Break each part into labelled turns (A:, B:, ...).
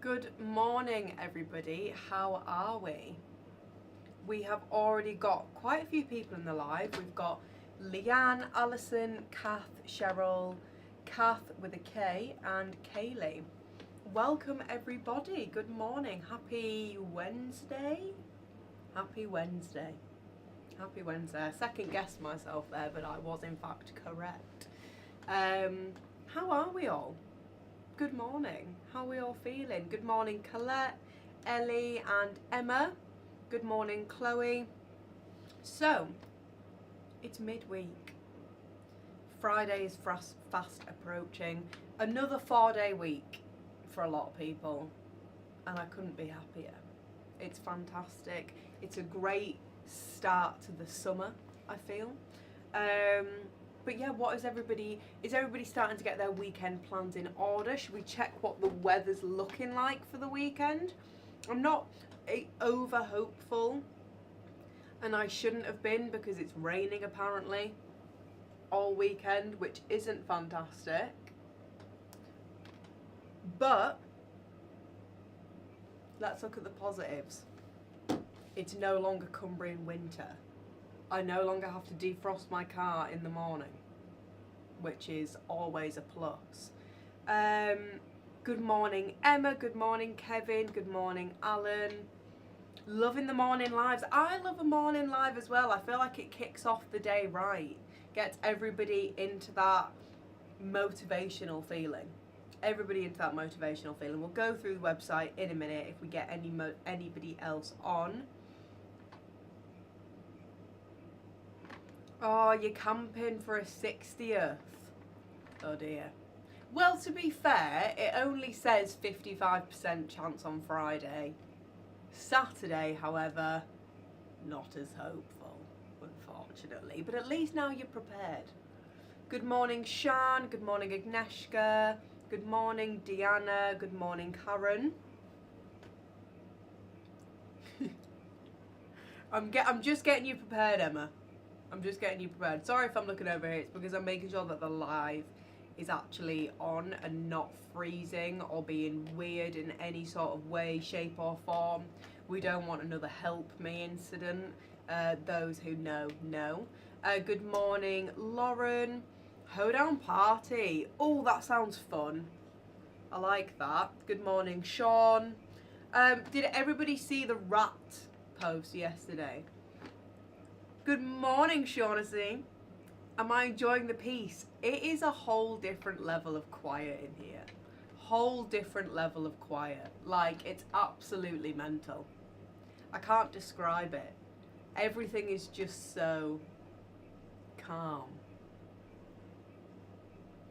A: Good morning, everybody. How are we? We have already got quite a few people in the live. We've got Leanne, Alison, Kath, Cheryl, Kath with a K, and Kaylee. Welcome, everybody. Good morning. Happy Wednesday. Happy Wednesday. Happy Wednesday. I second guessed myself there, but I was in fact correct. How are we all? Good morning. How are we all feeling? Good morning, Colette, Ellie, and Emma. Good morning, Chloe. So, it's midweek. Friday is fast approaching. Another 4-day week for a lot of people, and I couldn't be happier. It's fantastic. It's a great start to the summer, I feel. But yeah, is everybody starting to get their weekend plans in order? Should we check what the weather's looking like for the weekend? I'm not over hopeful, and I shouldn't have been because it's raining apparently all weekend, which isn't fantastic. But let's look at the positives. It's no longer Cumbrian winter. I no longer have to defrost my car in the morning, which is always a plus. Good morning, Emma. Good morning, Kevin. Good morning, Alan. Loving the morning lives. I love a morning live as well. I feel like it kicks off the day right. Gets everybody into that motivational feeling. We'll go through the website in a minute if we get anybody else on. Oh, you're camping for a 60th. Oh dear. Well, to be fair, it only says 55% chance on Friday. Saturday, however, not as hopeful, unfortunately. But at least now you're prepared. Good morning, Shan. Good morning, Agnieszka. Good morning, Deanna. Good morning, Karen. I'm just getting you prepared, Emma. I'm just getting you prepared. Sorry if I'm looking over here. It's because I'm making sure that the live is actually on and not freezing or being weird in any sort of way, shape or form. We don't want another help me incident. Those who know. Good morning, Lauren. Hoedown party. Oh, that sounds fun. I like that. Good morning, Sean. Did everybody see the rat post yesterday? Good morning, Shaughnessy. Am I enjoying the piece? It is a whole different level of quiet in here. Whole different level of quiet. Like, it's absolutely mental. I can't describe it. Everything is just so calm.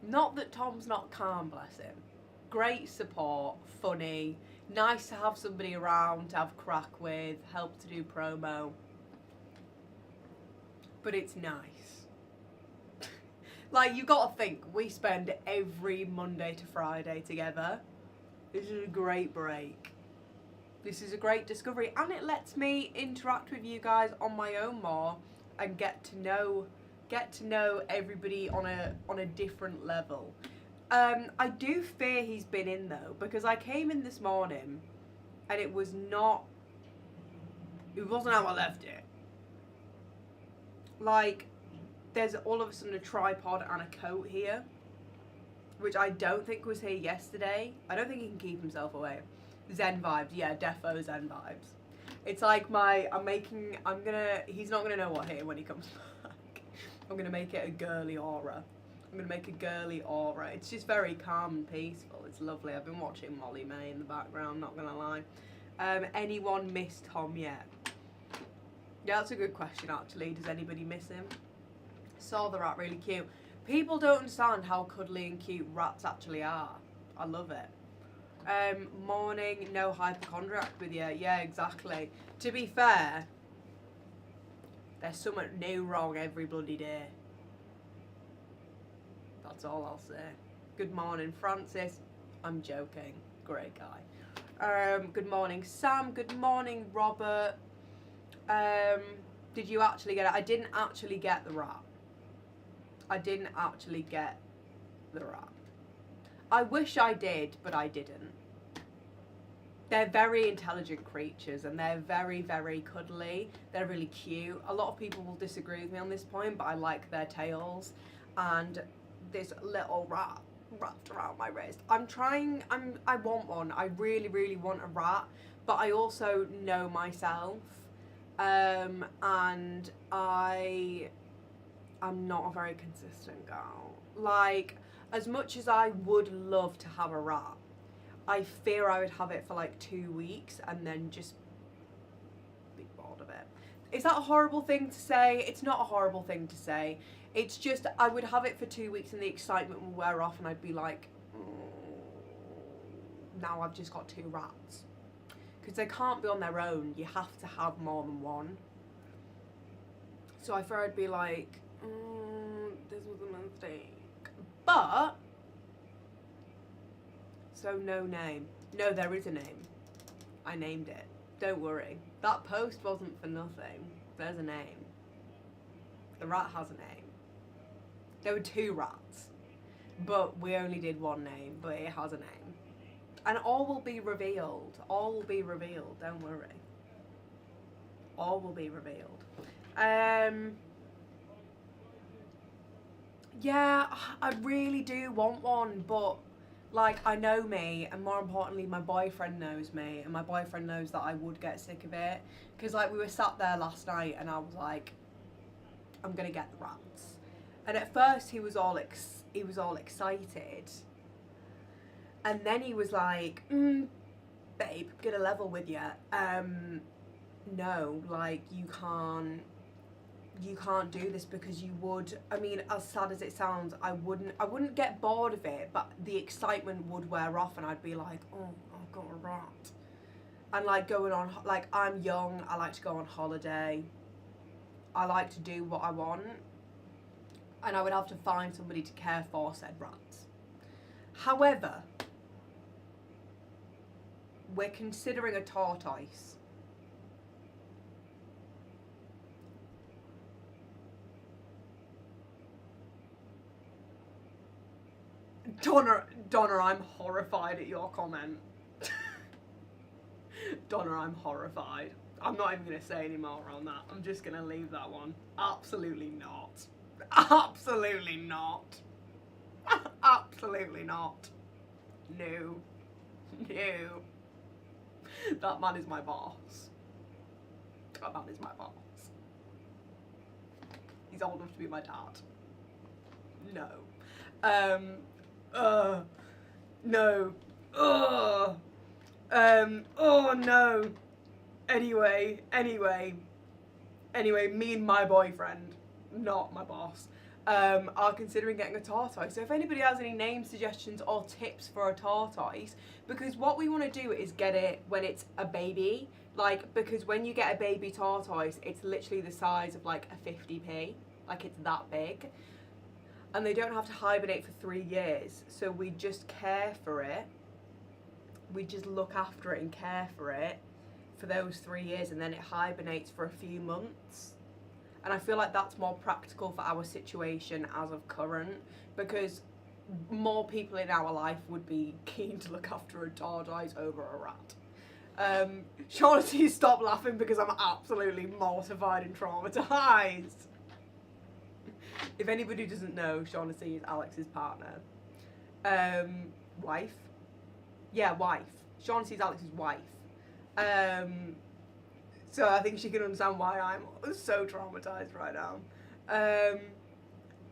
A: Not that Tom's not calm, bless him. Great support, funny, nice to have somebody around to have crack with, help to do promo. But it's nice. Like, you gotta think, we spend every Monday to Friday together. This is a great break. This is a great discovery, and it lets me interact with you guys on my own more and get to know everybody on a different level. I do fear he's been in though, because I came in this morning and it wasn't how I left it. Like, there's all of a sudden a tripod and a coat here, which I don't think was here yesterday. I don't think he can keep himself away. Zen vibes, yeah, defo Zen vibes. It's like he's not gonna know what hit him when he comes back. I'm gonna make it a girly aura. It's just very calm and peaceful. It's lovely. I've been watching Molly May in the background, not gonna lie. Anyone miss Tom yet? Yeah, that's a good question actually. Does anybody miss him? Saw the rat, really cute. People don't understand how cuddly and cute rats actually are. I love it. Morning, no hypochondriac with you. Yeah, exactly. To be fair, there's something new wrong every bloody day. That's all I'll say. Good morning, Francis. I'm joking. Great guy. Good morning, Sam. Good morning, Robert. Did you actually get it? I didn't actually get the rat. I wish I did, but I didn't. they're very intelligent creatures and they're very, very cuddly. They're really cute. A lot of people will disagree with me on this point, but I like their tails. And this little rat wrapped around my wrist. I want one. I really, really want a rat, but I also know myself. And I'm not a very consistent girl. Like, as much as I would love to have a rat, I fear I would have it for like 2 weeks and then just be bored of it. Is that a horrible thing to say? It's not a horrible thing to say. It's just I would have it for 2 weeks and the excitement would wear off and I'd be like, now I've just got 2 rats. Because they can't be on their own. You have to have more than one. So I fear I'd be like, this was a mistake. But, so no name. No, there is a name. I named it. Don't worry. That post wasn't for nothing. There's a name. The rat has a name. There were 2 rats. But we only did one name, but it has a name. And all will be revealed. All will be revealed, don't worry. All will be revealed. Yeah, I really do want one, but like I know me, and more importantly my boyfriend knows me, and my boyfriend knows that I would get sick of it. Because like we were sat there last night and I was like, I'm gonna get the rats. And at first he was all excited. And then he was like, babe, gonna level with you. No, like you can't do this because you would, I mean, as sad as it sounds, I wouldn't get bored of it, but the excitement would wear off and I'd be like, oh, I've got a rat. And like going on, like I'm young, I like to go on holiday. I like to do what I want. And I would have to find somebody to care for said rats. However, we're considering a tortoise. Donna, I'm horrified at your comment. Donna, I'm horrified. I'm not even going to say any more on that. I'm just going to leave that one. Absolutely not. Absolutely not. Absolutely not. No. No. That man is my boss. That man is my boss. He's old enough to be my dad. No. No. Oh no. Anyway, me and my boyfriend, not my boss, are considering getting a tortoise. So if anybody has any name suggestions or tips for a tortoise, because what we want to do is get it when it's a baby, like, because when you get a baby tortoise, it's literally the size of like a 50p, like it's that big. And they don't have to hibernate for 3 years, so we just care for it. We just look after it and care for it for those 3 years, and then it hibernates for a few months. And I feel like that's more practical for our situation as of current, because more people in our life would be keen to look after a tortoise over a rat. Shaughnessy, stop laughing because I'm absolutely mortified and traumatised. If anybody doesn't know, Shaughnessy is Alex's partner. Wife? Yeah, wife. Shaughnessy's Alex's wife. So I think she can understand why I'm so traumatised right now.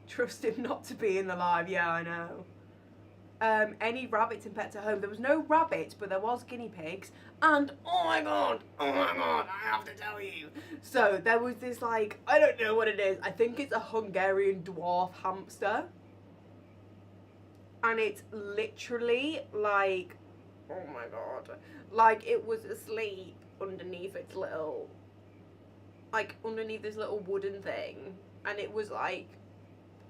A: Trust him not to be in the live, yeah, I know. Any rabbits and pets at home? There was no rabbits, but there was guinea pigs. And, oh my god, I have to tell you. So there was this, like, I don't know what it is. I think it's a Hungarian dwarf hamster. And it's literally like, oh my god, like it was asleep underneath its little, like underneath this little wooden thing. And it was like,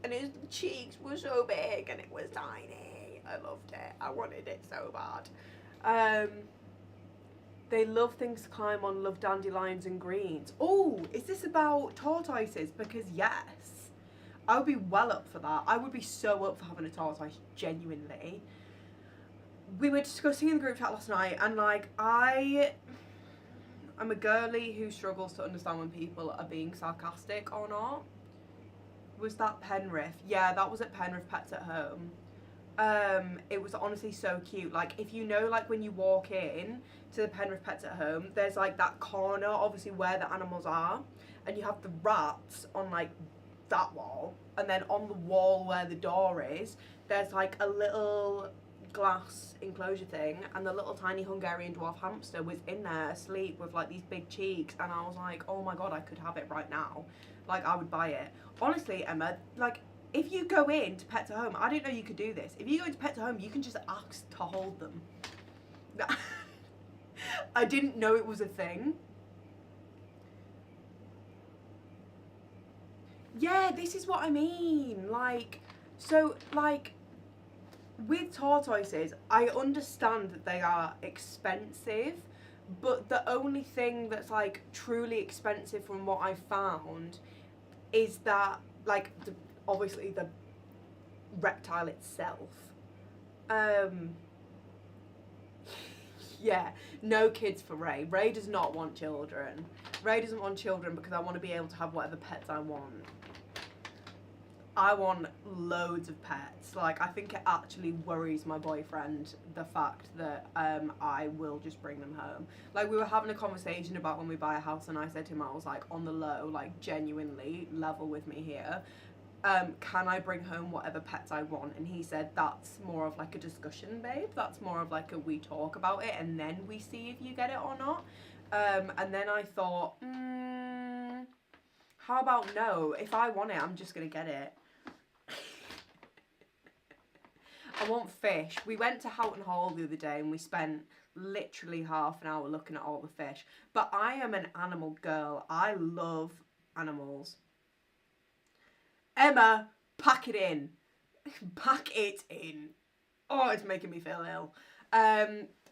A: and its cheeks were so big and it was tiny. I loved it. I wanted it so bad. They love things to climb on, love dandelions and greens. Oh, is this about tortoises? Because yes, I would be well up for that. I would be so up for having a tortoise, genuinely. we were discussing in the group chat last night, and like I'm a girly who struggles to understand when people are being sarcastic or not. Was that Penrith? Yeah, that was at Penrith Pets at Home. It was honestly so cute. Like, if you know, like when you walk in to the Penrith Pets at Home, there's like that corner, obviously where the animals are, and you have the rats on like that wall, and then on the wall where the door is, there's like a little glass enclosure thing, and the little tiny Hungarian dwarf hamster was in there asleep with like these big cheeks, and I was like, oh my god, I could have it right now. Like, I would buy it. Honestly, Emma, like, if you go into Pets at Home, I didn't know you could do this. If you go into Pets at Home, you can just ask to hold them. I didn't know it was a thing. Yeah, this is what I mean. Like, so, like, with tortoises, I understand that they are expensive, but the only thing that's, like, truly expensive from what I found is that, like, obviously the reptile itself. Yeah, no kids for Ray. Ray does not want children. Ray doesn't want children because I want to be able to have whatever pets I want. I want loads of pets. Like, I think it actually worries my boyfriend, the fact that I will just bring them home. Like, we were having a conversation about when we buy a house, and I said to him, I was like, on the low, like, genuinely, level with me here. Can I bring home whatever pets I want? And he said, that's more of like a discussion, babe. That's more of like a we talk about it and then we see if you get it or not. And then I thought, how about no? If I want it, I'm just going to get it. I want fish. We went to Houghton Hall the other day and we spent literally half an hour looking at all the fish. But I am an animal girl. I love animals. Emma, pack it in. Pack it in. Oh, it's making me feel ill.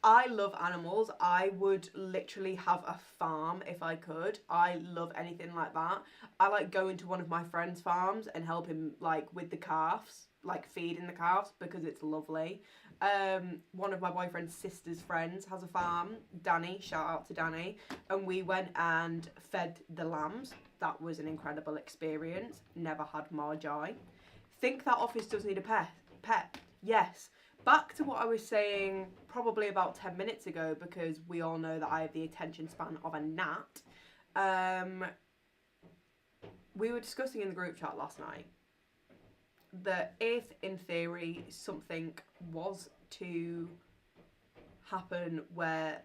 A: I love animals. I would literally have a farm if I could. I love anything like that. I like going to one of my friends' farms and helping like with the calves, like feeding the calves because it's lovely. One of my boyfriend's sister's friends has a farm, Danny, shout out to Danny, and we went and fed the lambs. That was an incredible experience. Never had more joy. Think that office does need a pet? Yes. Back to what I was saying probably about 10 minutes ago, because we all know that I have the attention span of a gnat. We were discussing in the group chat last night that if, in theory, something was to happen where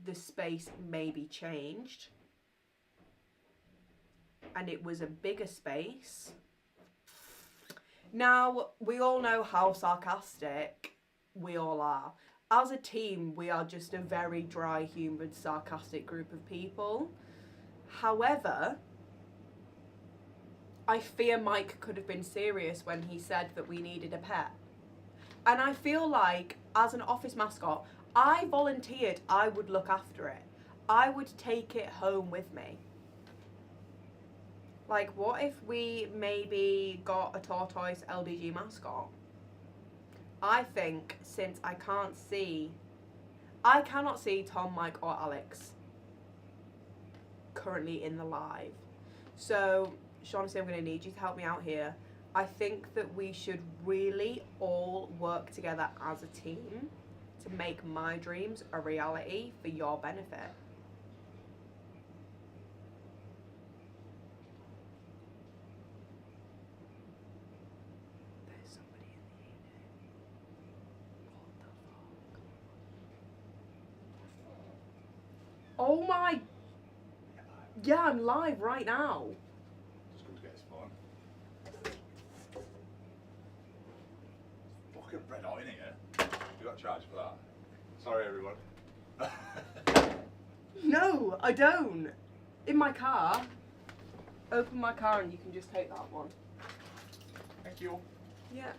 A: the space may be changed and it was a bigger space. Now, we all know how sarcastic we all are. As a team, we are just a very dry, humoured, sarcastic group of people. However, I fear Mike could have been serious when he said that we needed a pet. And I feel like, as an office mascot, I volunteered I would look after it. I would take it home with me. Like, what if we maybe got a tortoise LDG mascot? I think, since I cannot see Tom, Mike, or Alex currently in the live. So, Shaughnessy, I'm going to need you to help me out here. I think that we should really all work together as a team to make my dreams a reality for your benefit. There's somebody in the evening. What the fuck? Oh my... Yeah, I'm live right now.
B: Just going to get his phone. Fucking red hot in here. You got charged for that? Sorry, everyone.
A: No, I don't. In my car. Open my car and you can just take that one.
B: Thank you.
A: Yeah.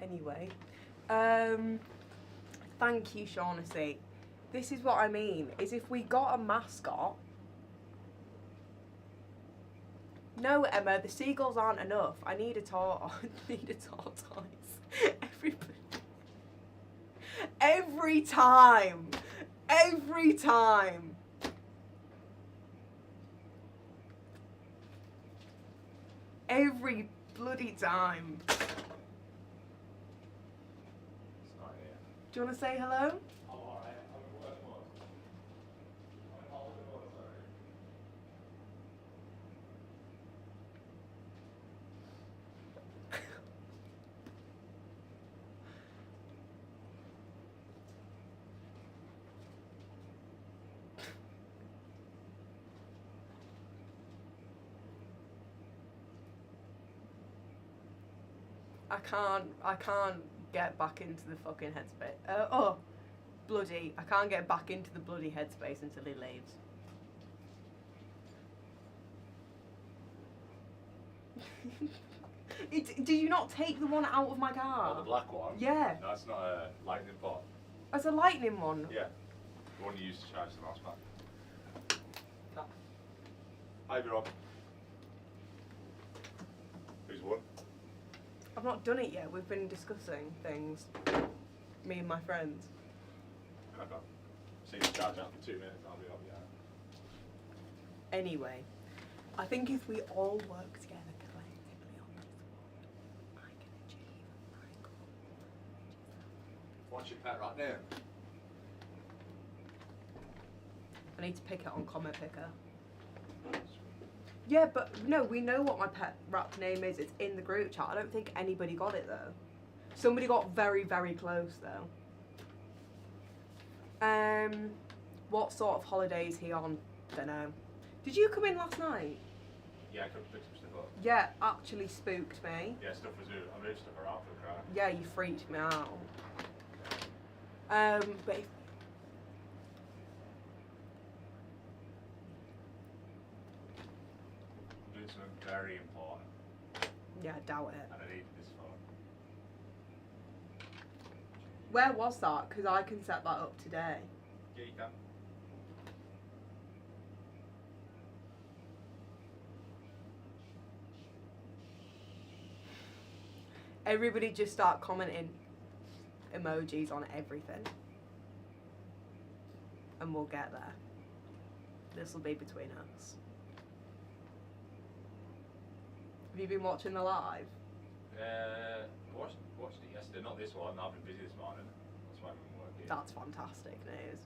A: Anyway, thank you, Shaughnessy. This is what I mean, is if we got a mascot, No, Emma, the seagulls aren't enough. I need a I need a tortoise. Everybody. Every time. Every time. Every bloody time.
B: It's not here.
A: Do you want to say hello?
B: I'm alright. I'm in work mode. I'm in holiday mode, sorry.
A: I can't get back into the fucking headspace. Oh, bloody! I can't get back into the bloody headspace until he leaves. Did you not take the one out of my car?
B: Oh, the black one?
A: Yeah.
B: No, it's not a lightning pot.
A: As a lightning one.
B: Yeah. The one you used to charge the mouse back. Hi, Rob. Who's won?
A: I've not done it yet. We've been discussing things. Me and my friends.
B: Crack on. See you charge out for 2 minutes. I'll be up, yeah.
A: Anyway, I think if we all work together collectively on this one, I can achieve my goal.
B: What's your pet rat name?
A: I need to pick it on Comment Picker. Yeah, but no, we know what my pet rap name is. It's in the group chat. I don't think anybody got it though. Somebody got very, very close though. What sort of holiday is he on? Don't know. Did you come in last night?
B: Yeah, I could pick some stuff up.
A: Yeah, actually spooked me.
B: Yeah, stuff was moved. I moved stuff around for the crowd.
A: Yeah, you freaked me out. But if
B: Doing something very important,
A: yeah, I doubt it.
B: and I needed this phone.
A: Where was that? Because I can set that up today.
B: Yeah, you can.
A: Everybody just start commenting emojis on everything. And we'll get there. This will be between us. Have you been watching the live?
B: Watched it yesterday. Not this one. I've been busy this morning. That's why I've been working.
A: That's fantastic news.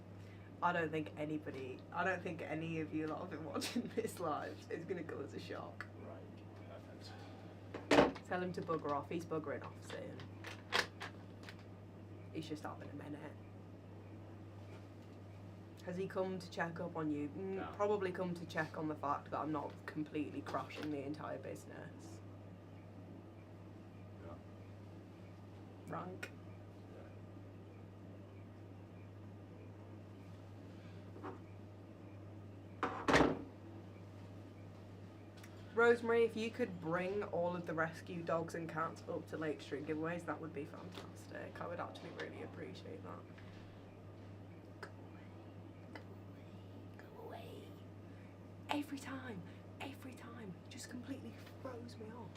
A: I don't think any of you lot have been watching this live. It's going to go as a shock.
B: Right. Perfect.
A: Tell him to bugger off. He's buggering off soon. He's just having a minute. Has he come to check up on you?
B: No.
A: Probably come to check on the fact that I'm not completely crashing the entire business.
B: Yeah.
A: Rank. Rosemary, if you could bring all of the rescue dogs and cats up to Lake Street giveaways, that would be fantastic. I would actually really appreciate that. Go away. Every time, just completely throws me off.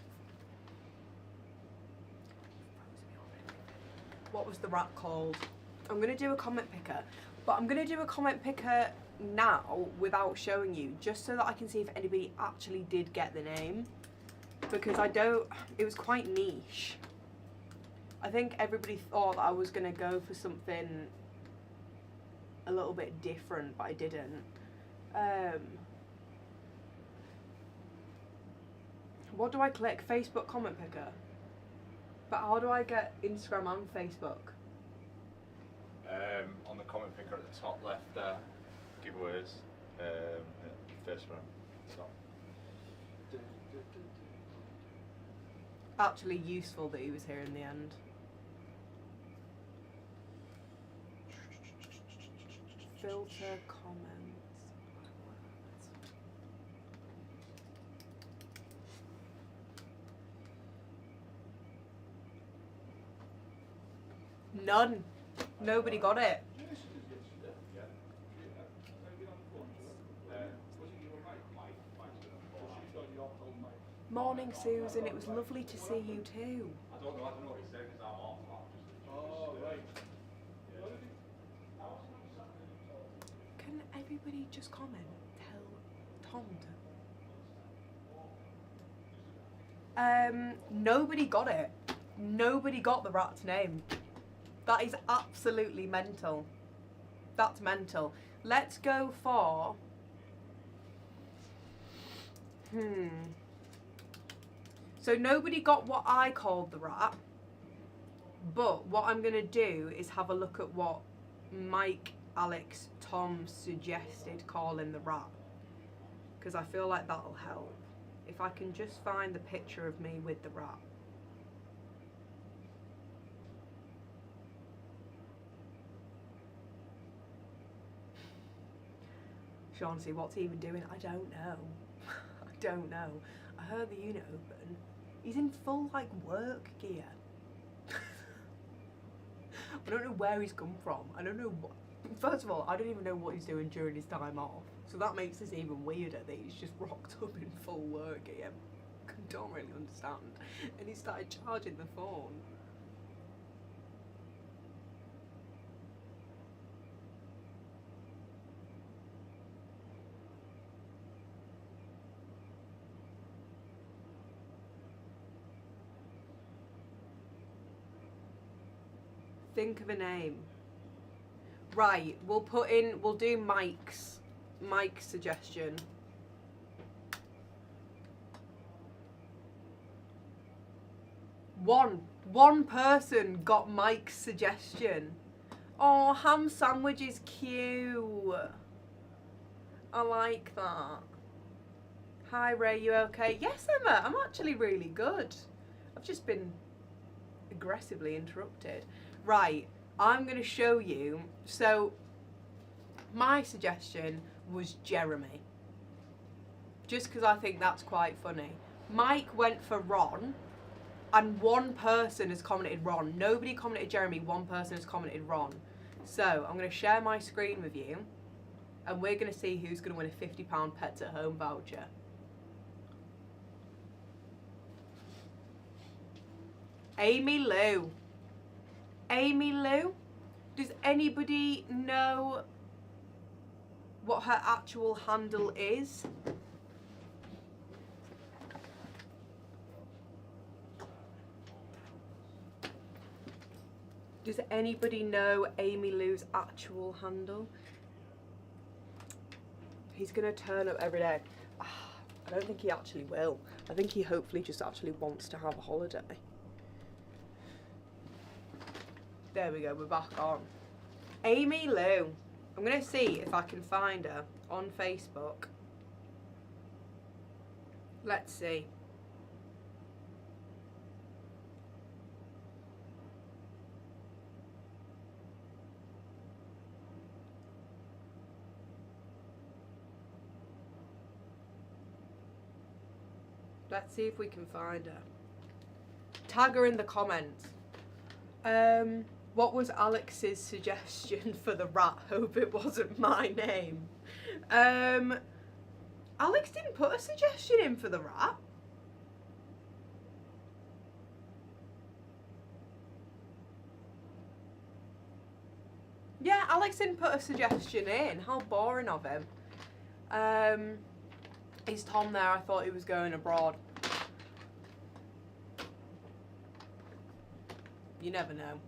A: What was the rat called? I'm gonna do a comment picker, but I'm gonna do a comment picker now without showing you, just so that I can see if anybody actually did get the name, because it was quite niche. I think everybody thought that I was gonna go for something a little bit different, but I didn't. What do I click? Facebook comment picker. But how do I get Instagram and Facebook?
B: On the comment picker at the top left there, giveaways. First one. Top.
A: Actually useful that he was here in the end. Filter comments. None. Nobody got it. Morning, Susan. It was lovely to see you too.
C: I don't know what he's saying, because I'm off. Oh, right.
A: Can everybody just comment? Tell Tom to... Nobody got it. Nobody got the rat's name. That is absolutely mental. That's mental. Let's go for... So nobody got what I called the rat. But what I'm going to do is have a look at what Mike, Alex, Tom suggested calling the rat. Because I feel like that'll help. If I can just find the picture of me with the rat. Chauncey, what's he even doing? I don't know. I don't know. I heard the unit open. He's in full, like, work gear. I don't know where he's come from. I don't know what... First of all, I don't even know what he's doing during his time off. So that makes this even weirder that he's just rocked up in full work gear. I don't really understand. And he started charging the phone. Think of a name. Right, we'll do Mike's suggestion. One person got Mike's suggestion. Oh, ham sandwich is cute. I like that. Hi Ray, you okay? Yes, Emma, I'm actually really good. I've just been aggressively interrupted. Right, I'm going to show you. So, my suggestion was Jeremy. Just because I think that's quite funny. Mike went for Ron, and one person has commented Ron. Nobody commented Jeremy, one person has commented Ron. So, I'm going to share my screen with you, and we're going to see who's going to win a £50 Pets at Home voucher. Amy Lou. Amy Lou? Does anybody know what her actual handle is? Does anybody know Amy Lou's actual handle? He's gonna turn up every day. I don't think he actually will. I think he hopefully just actually wants to have a holiday. There we go, we're back on. Amy Lou. I'm going to see if I can find her on Facebook. Let's see. Let's see if we can find her. Tag her in the comments. What was Alex's suggestion for the rat? Hope it wasn't my name. Alex didn't put a suggestion in for the rat. Yeah, Alex didn't put a suggestion in. How boring of him. Is Tom there? I thought he was going abroad. You never know.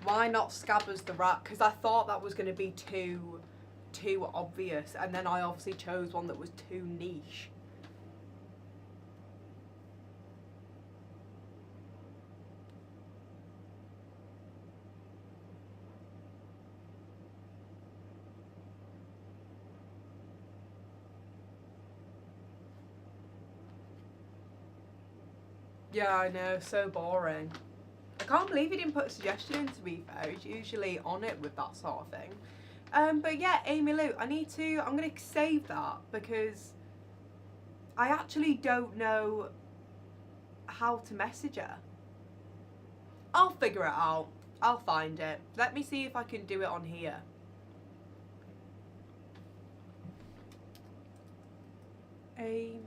A: Why not Scabbers the rat? Because I thought that was going to be too obvious, and then I obviously chose one that was too niche. Yeah, I know, so boring. I can't believe he didn't put a suggestion in, to be fair. He's usually on it with that sort of thing. But yeah, Amy Lou, I'm going to save that because I actually don't know how to message her. I'll figure it out. I'll find it. Let me see if I can do it on here. Amy.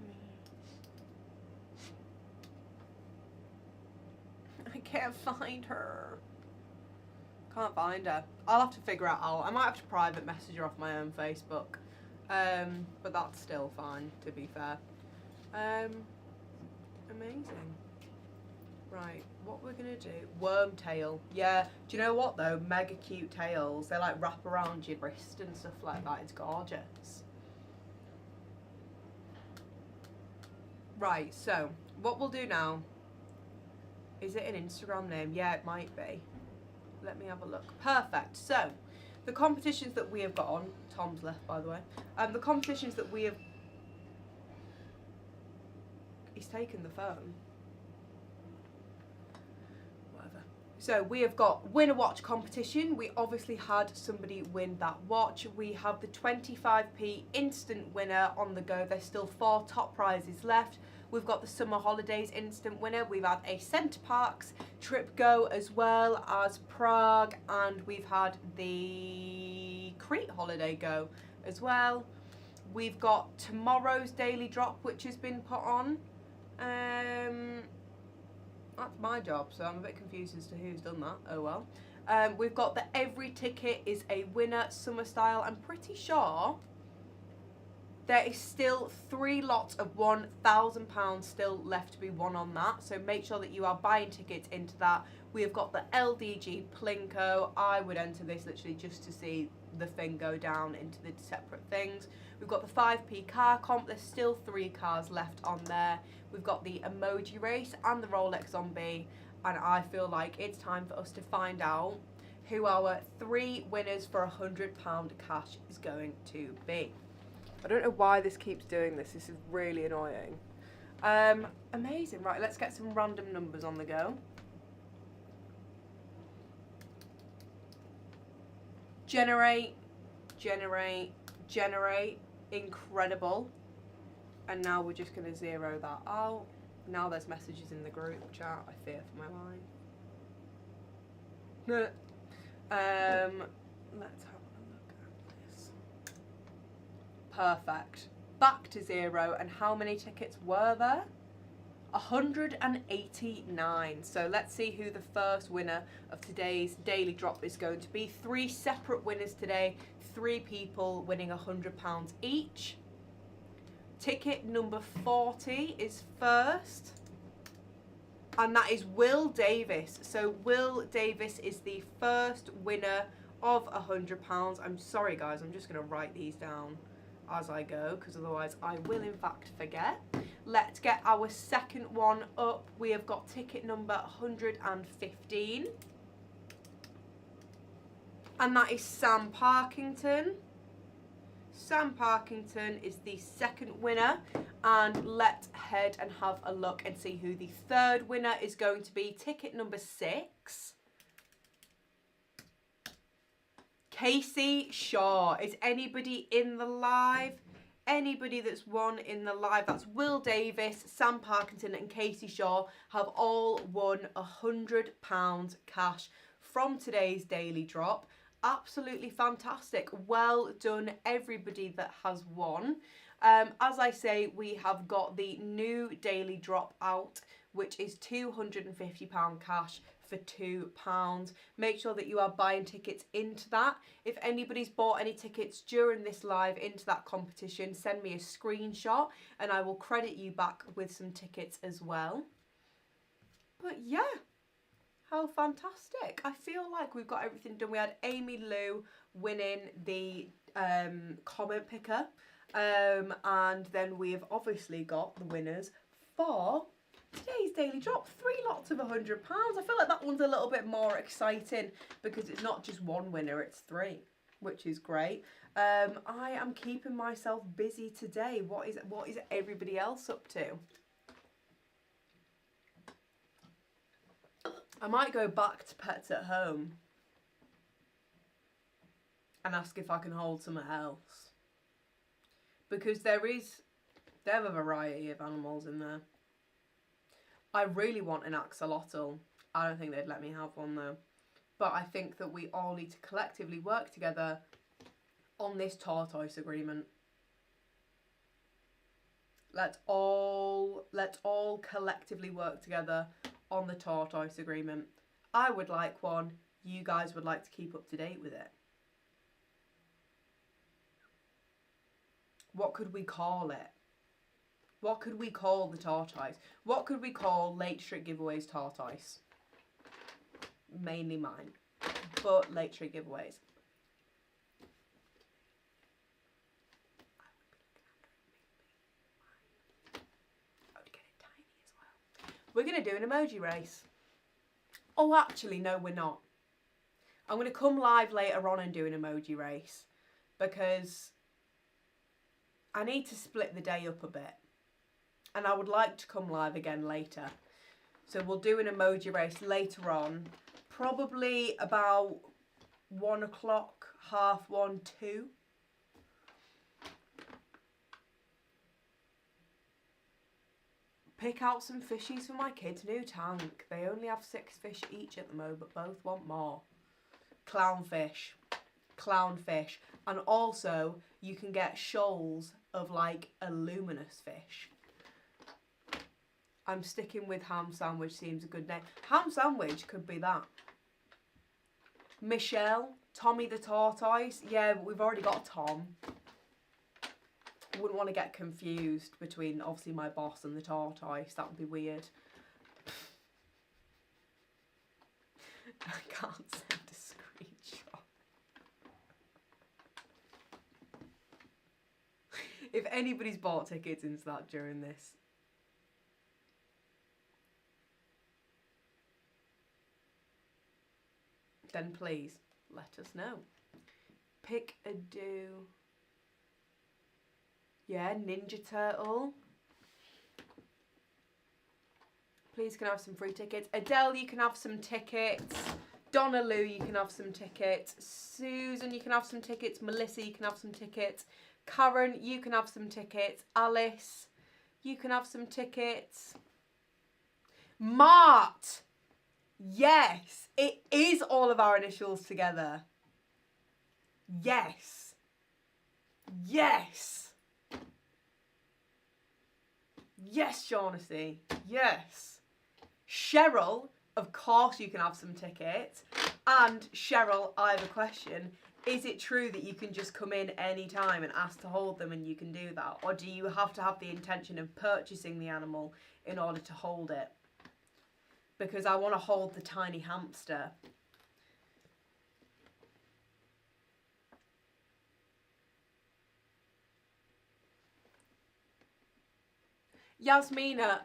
A: can't find her. Can't find her. I'll have to figure it out. I might have to private message her off my own Facebook. But that's still fine, to be fair. Amazing. Right, what we're gonna do? Wormtail. Yeah, do you know what though? Mega cute tails. They like wrap around your wrist and stuff like that. It's gorgeous. Right, so what we'll do now, is it an Instagram name? Yeah, it might be. Let me have a look. Perfect. So, the competitions that we have got on, Tom's left by the way, the competitions that we have, he's taken the phone. Whatever. So we have got win a watch competition. We obviously had somebody win that watch. We have the 25p instant winner on the go. There's still 4 top prizes left. We've got the summer holidays instant winner. We've had a Center Parcs trip go as well as Prague, and we've had the Crete holiday go as well. We've got tomorrow's daily drop, which has been put on. That's my job, so I'm a bit confused as to who's done that. Oh well. We've got the every ticket is a winner summer style. I'm pretty sure there is still 3 lots of £1,000 still left to be won on that, so make sure that you are buying tickets into that. We have got the LDG Plinko. I would enter this literally just to see the thing go down into the separate things. We've got the 5p car comp. There's still 3 cars left on there. We've got the emoji race and the Rolex Zombie, and I feel like it's time for us to find out who our 3 winners for £100 cash is going to be. I don't know why this keeps doing this. This is really annoying. Amazing. Right, let's get some random numbers on the go. Generate, generate, generate. Incredible. And now we're just going to zero that out. Now there's messages in the group chat. I fear for my life. Let's have a look at this. Perfect. Back to 0. And how many tickets were there? 189. So let's see who the first winner of today's daily drop is going to be. 3 separate winners today. 3 people winning £100 each. Ticket number 40 is first, and that is Will Davis. So Will Davis is the first winner of £100. I'm sorry guys, I'm just going to write these down as I go, because otherwise I will in fact forget. Let's get our second one up. We have got ticket number 115, and that is Sam Parkington. Sam Parkington is the second winner, and let's head and have a look and see who the third winner is going to be. Ticket number 6. Casey Shaw. Is anybody in the live? Anybody that's won in the live? That's Will Davis, Sam Parkington and Casey Shaw have all won £100 cash from today's daily drop. Absolutely fantastic. Well done everybody that has won. As I say, we have got the new daily drop out, which is £250 cash for £2. Make sure that you are buying tickets into that. If anybody's bought any tickets during this live into that competition, send me a screenshot and I will credit you back with some tickets as well. But yeah. How fantastic. I feel like we've got everything done. We had Amy Lou winning the comment picker. And then we have obviously got the winners for today's daily drop. 3 lots of £100. I feel like that one's a little bit more exciting because it's not just 1 winner, it's 3, which is great. I am keeping myself busy today. What is everybody else up to? I might go back to Pets at Home and ask if I can hold something else, because they have a variety of animals in there. I really want an axolotl. I don't think they'd let me have one though, but I think that we all need to collectively work together on this tortoise agreement. Let's all collectively work together on the tortoise agreement. I would like one. You guys would like to keep up to date with it. What could we call it? What could we call the tortoise? What could we call Lake Street Giveaways tortoise? Mainly mine, but Lake Street Giveaways. I would get it tiny as well. We're going to do an emoji race. Oh, actually, no, we're not. I'm going to come live later on and do an emoji race because I need to split the day up a bit. And I would like to come live again later. So we'll do an emoji race later on. Probably about 1 o'clock, 1:30, 2. Pick out some fishies for my kids' new tank. They only have 6 fish each at the moment, but both want more. Clownfish. Clownfish. And also, you can get shoals of like a luminous fish. I'm sticking with ham sandwich, seems a good name. Ham sandwich could be that. Michelle, Tommy the tortoise. Yeah, but we've already got Tom. Wouldn't want to get confused between obviously my boss and the tortoise. That would be weird. I can't send a screenshot. If anybody's bought tickets into that during this, then please let us know. Pick a do. Yeah, Ninja Turtle. Please can I have some free tickets. Adele, you can have some tickets. Donna Lou, you can have some tickets. Susan, you can have some tickets. Melissa, you can have some tickets. Karen, you can have some tickets. Alice, you can have some tickets. Mart! Yes, it is all of our initials together. Yes. Yes. Yes, Shaughnessy. Yes. Cheryl, of course you can have some tickets. And Cheryl, I have a question. Is it true that you can just come in any time and ask to hold them and you can do that? Or do you have to have the intention of purchasing the animal in order to hold it? Because I want to hold the tiny hamster. Yasmina,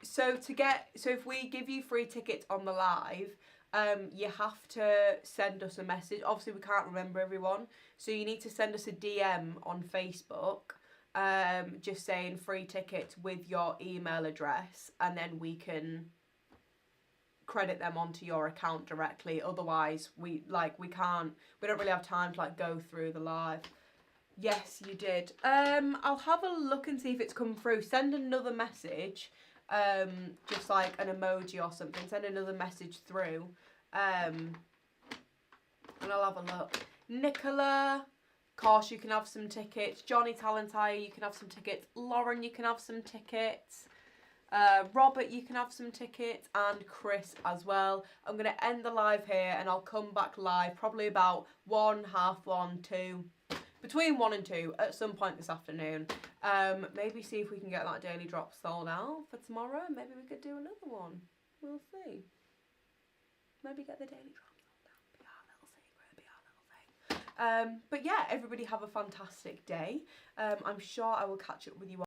A: so if we give you free tickets on the live, you have to send us a message. Obviously, we can't remember everyone, so you need to send us a DM on Facebook, just saying free tickets with your email address, and then we can credit them onto your account directly. Otherwise, we don't really have time to like go through the live. Yes, you did. I'll have a look and see if it's come through. Send another message, just like an emoji or something. Send another message through, and I'll have a look. Nicola, of course you can have some tickets. Johnny Talentire, you can have some tickets. Lauren, you can have some tickets. Robert, you can have some tickets, and Chris as well. I'm going to end the live here and I'll come back live probably about 1, 1:30, 2. Between 1 and 2 at some point this afternoon. Maybe see if we can get that daily drop sold out for tomorrow. Maybe we could do another one. We'll see. Maybe get the daily drop sold out. Be our little secret. Be our little thing. But yeah, everybody have a fantastic day. I'm sure I will catch up with you all